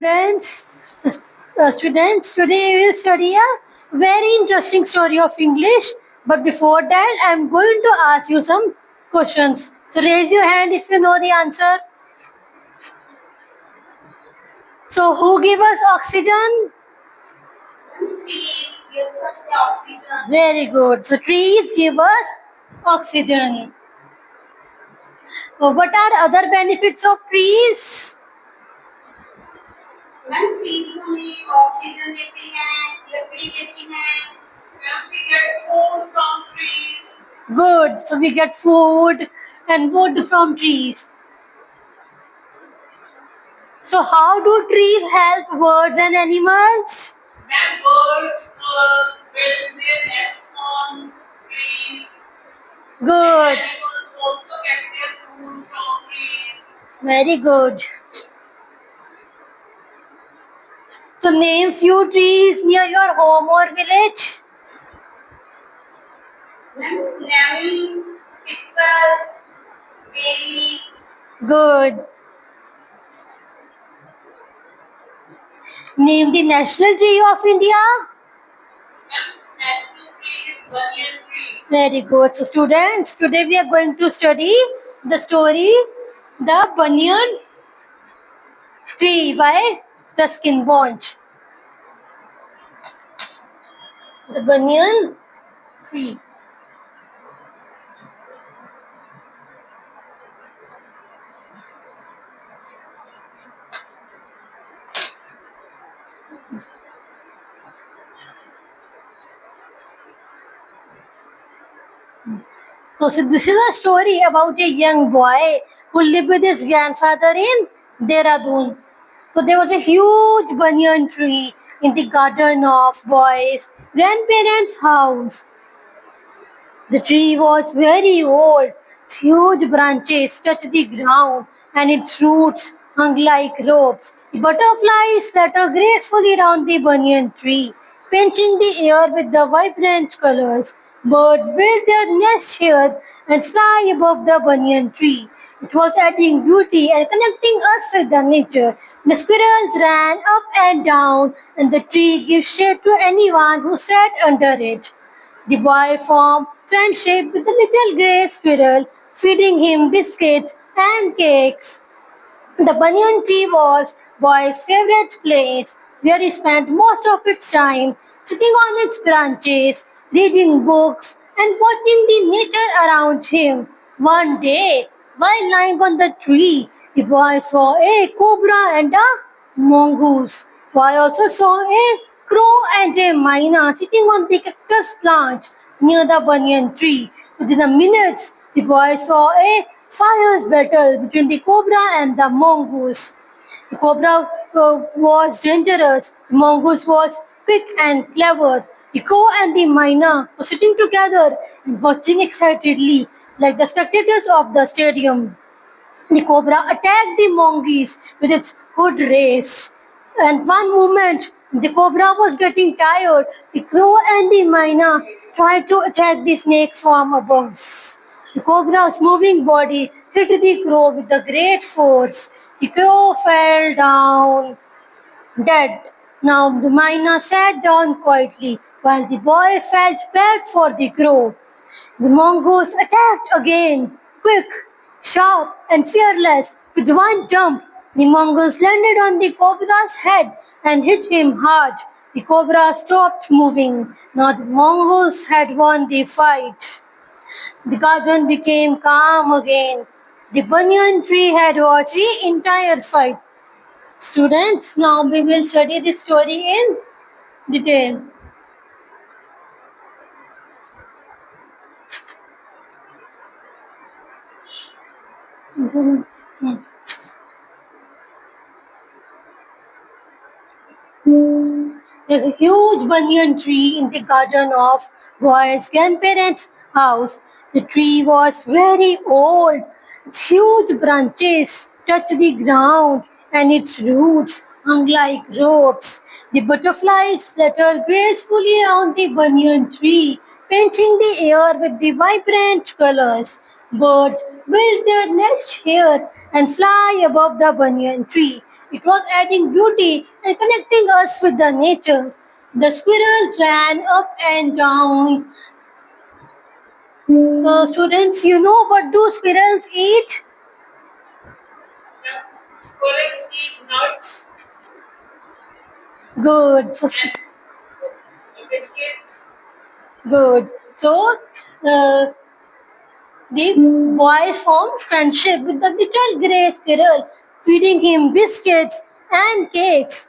Students, students, today we will study a very interesting story of English. But before that, I am going to ask you some questions. So raise your hand if you know the answer. So who give us oxygen? Trees gives us the oxygen. Very good. So trees give us oxygen. So what are other benefits of trees? When trees only oxygen देती हैं, लकड़ी देती हैं, and we get food from trees. Good. So we get food and wood from trees. So how do trees help birds and animals? When birds build their nest on trees, Good. animals also get their food from trees. Very good. So name few trees near your home or village. When lemon, pickle, berry, Good. Name the national tree of India. and national tree is banyan tree. Very good. So students, today we are going to study the story The Banyan Tree by Ruskin Bond. The Banyan Tree. So this is a story about a young boy who lived with his grandfather in Dehradun. So there was a huge banyan tree in the garden of boy's grandparents' house. The tree was very old. Its huge branches touched the ground and its roots hung like ropes. The butterflies fluttered gracefully around the banyan tree, painting the air with the vibrant colors. Birds built their nests here and fly above the banyan tree. It was adding beauty and connecting us with the nature. The squirrels ran up and down, and the tree gave shade to anyone who sat under it. The boy formed friendship with the little grey squirrel, feeding him biscuits and cakes. The banyan tree was boy's favorite place, where he spent most of its time sitting on its branches, reading books, and watching the nature around him. One day, while lying on the tree, the boy saw a cobra and a mongoose. Boy also saw a crow and a myna sitting on the cactus plant near the banyan tree. Within a minute, the boy saw a fierce battle between the cobra and the mongoose. The cobra was dangerous, the mongoose was quick and clever. The crow and the myna were sitting together and watching excitedly like the spectators of the stadium. The cobra attacked the mongoose with its hood raised. And one moment, the cobra was getting tired. The crow and the myna tried to attack the snake from above. The cobra's moving body hit the crow with a great force. The crow fell down dead. Now the myna sat down quietly while the boy felt bad for the crow. The mongoose attacked again, quick, sharp, and fearless. With one jump, the mongoose landed on the cobra's head and hit him hard. The cobra stopped moving. Now the mongoose had won the fight. The garden became calm again. The banyan tree had watched the entire fight. Students, now we will study this story in detail. Hmm. There's a huge banyan tree in the garden of boy's grandparents' house. The tree was very old. Its huge branches touched the ground and its roots hung like ropes. The butterflies fluttered gracefully around the banyan tree, painting the air with the vibrant colors. Birds build their nests here and fly above the banyan tree. It was adding beauty and connecting us with the nature. The squirrels ran up and down. Students, you know what do squirrels eat? Squirrels eat nuts Good. and biscuits. Good. So, uh, the boy formed friendship with the little grey squirrel, feeding him biscuits and cakes.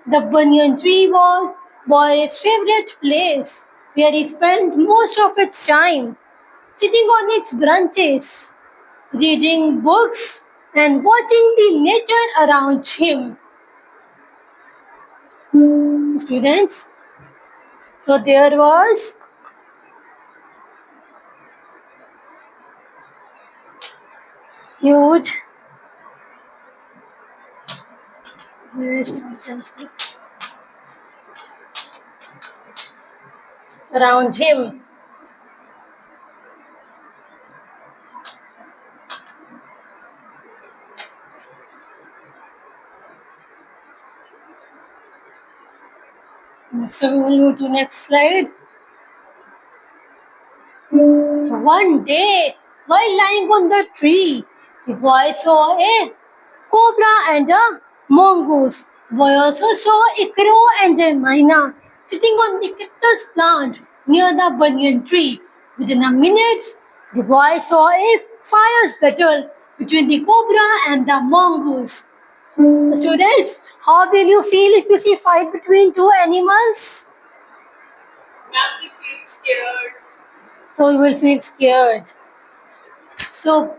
The banyan tree was boy's favorite place, where he spent most of its time, sitting on its branches, reading books and watching the nature around him. Students, so there was huge around him. So we will move to next slide. So one day, while lying on the tree, the boy saw a cobra and a mongoose. Boy also saw a crow and a myna sitting on the cactus plant near the banyan tree. Within a minute, the boy saw a fierce battle between the cobra and the mongoose. Students, how will you feel if you see fight between two animals? Maggie feels scared. So you will feel scared. So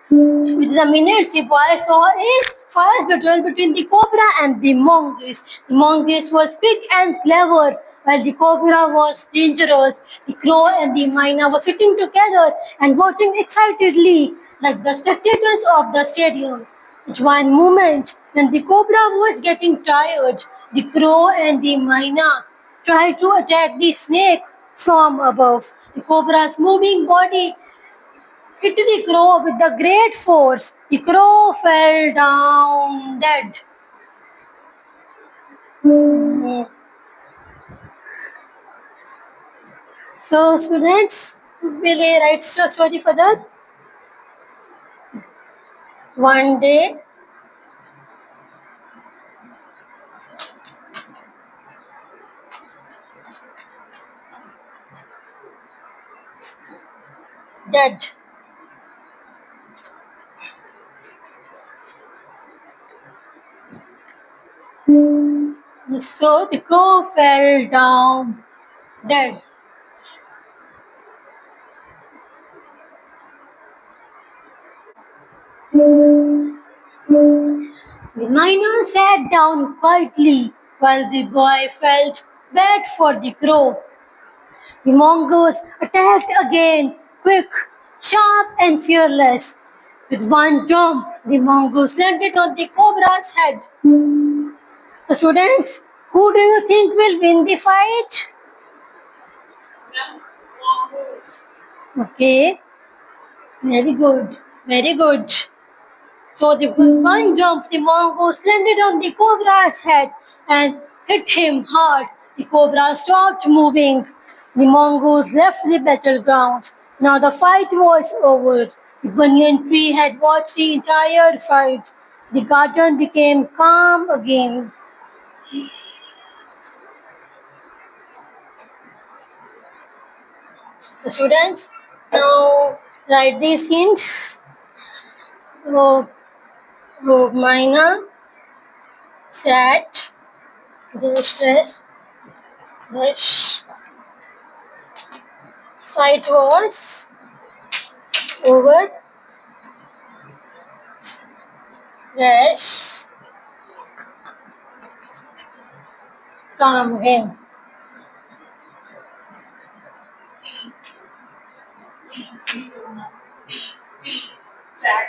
within a minute, the boy saw a fierce battle between the cobra and the mongoose. The mongoose was big and clever, while the cobra was dangerous. The crow and the myna were sitting together and watching excitedly, like the spectators of the stadium. At one moment, when the cobra was getting tired, the crow and the myna tried to attack the snake from above. The cobra's moving body hit the crow with the great force. The crow fell down dead. So, students, will I write a story for that? One day, dead. So, the crow fell down dead. The miner sat down quietly while the boy felt bad for the crow. The mongoose attacked again, quick, sharp, and fearless. With one jump, the mongoose landed on the cobra's head. So, students, who do you think will win the fight? Mongoose. Okay, very good, very good. So, with one jump, the mongoose landed on the cobra's head and hit him hard. The cobra stopped moving. The mongoose left the battleground. Now the fight was over. The banyan tree had watched the entire fight. The garden became calm again. So, students, now write these hints. Romina sat, the fight was over. Yes, calm again. Sad.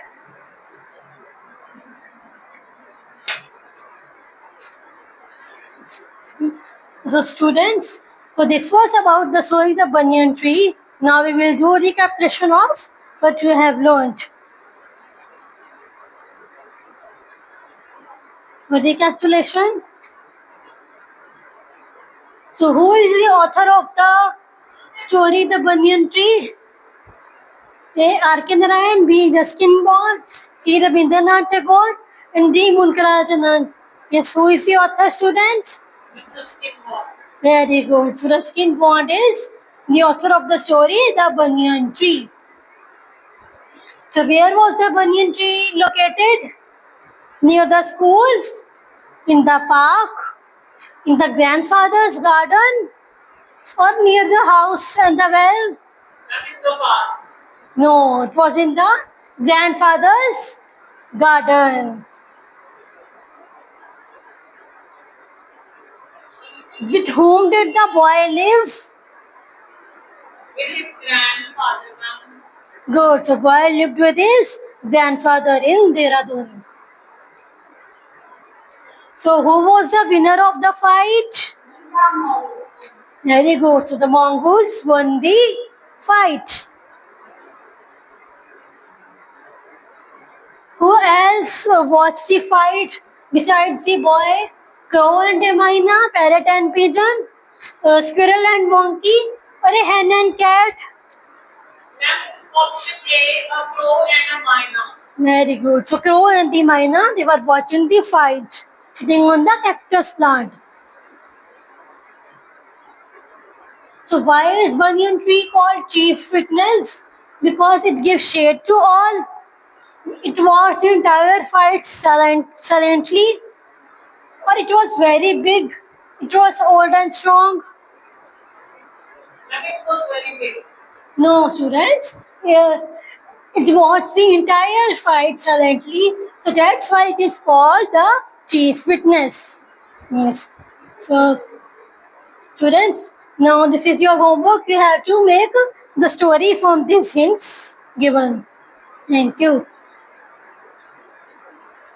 So, students, so this was about the story the banyan tree. Now we will do a recapitulation of what we have learned. recapitulation. So who is the author of the story The Banyan Tree? A. R.K. Narayan, B. Ruskin Bond, C. Rabindranath Tagore, and D. Mulkarajanan. Yes, who is the author, students? Ruskin Bond. Very good. So Ruskin Bond is the author of the story The Banyan Tree. So where was the banyan tree located? Near the schools? In the park? In the grandfather's garden? Or near the house and the well? That is the park. No, it was in the grandfather's garden. With whom did the boy live? With his grandfather, ma'am. Good. So boy lived with his grandfather in Dehradun. So who was the winner of the fight? Very good. So the mongoose won the fight. Who else watched the fight besides the boy? Crow and a myna, parrot and pigeon, squirrel and monkey, or a hen and cat? Ma'am, option A, a crow and a myna. Very good. So crow and the myna, they were watching the fight, sitting on the cactus plant. So why is banyan tree called chief witness? Because it gives shade to all. It watched the entire fight silently, or it was very big. It was old and strong. Ma'am, it was very big. No, students. It watched the entire fight silently, so that's why it is called the chief witness. Yes. So, students, now this is your homework. You have to make the story from these hints given. Thank you.